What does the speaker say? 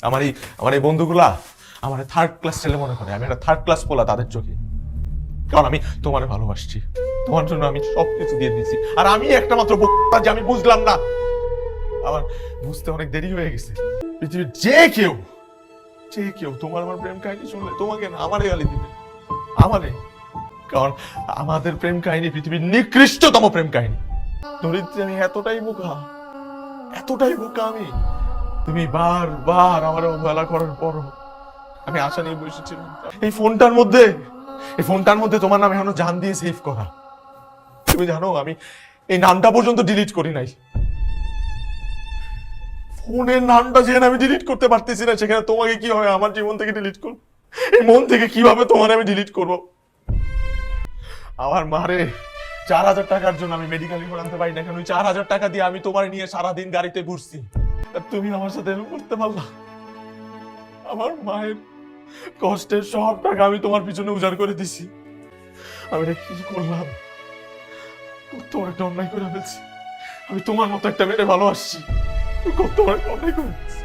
আমার এই বন্ধুগুলা আমার থার্ড ক্লাস ছেলে মনে করে, আমি একটা থার্ড ক্লাস পোলা তাদের চোখে। কারণ আমি তোমারে ভালোবাসছি, তোমার জন্য আমি সবকিছু দিয়ে দিচ্ছি। আর আমি একটা মাত্র বোকা যে আমি বুঝলাম না, আমার বুঝতে অনেক দেরি হয়ে গেছে। পৃথিবীর যে কেউ তোমার আমার প্রেম কাহিনী শুনলে তোমাকে না আমারে গালি দিবে, আমারে। কারণ আমাদের প্রেম কাহিনী পৃথিবীর নিকৃষ্টতম প্রেম কাহিনী। ধরিত্রী, আমি এতটাই বোকা আমি। তুমি বারবার আমার অবহেলা করার পরও আমি আশা নিয়ে বসেছিলাম এই ফোনটার মধ্যে তোমার নাম এখনো জান দিয়ে সেভ করা। তুমি জানো আমি এই নামটা পর্যন্ত ডিলিট করি নাই। ফোনের নামটা যেখানে আমি ডিলিট করতে পারতেছি না, সেখানে তোমাকে কিভাবে আমার জীবন থেকে ডিলিট করব? এই মন থেকে কিভাবে তোমার আমি ডিলিট করব? আমার মারে 4,000 টাকার জন্য আমি মেডিকেল রিপোর্ট আনতে পারি না কেন? 4,000 টাকা দিয়ে আমি তোমার নিয়ে সারাদিন গাড়িতে ঘুরছি, আর তুমি আমার সাথে এরকম করতে পারলা? আমার মায়ের কষ্টের সব টাকা আমি তোমার পিছনে উজাড় করে দিছি। আমি এটা কি করলাম? তোমার একটা অন্যায় করে ফেলছি। আমি তোমার মতো একটা মেয়েরে ভালোবাসছি, কত অন্যায় করে ফেলছি।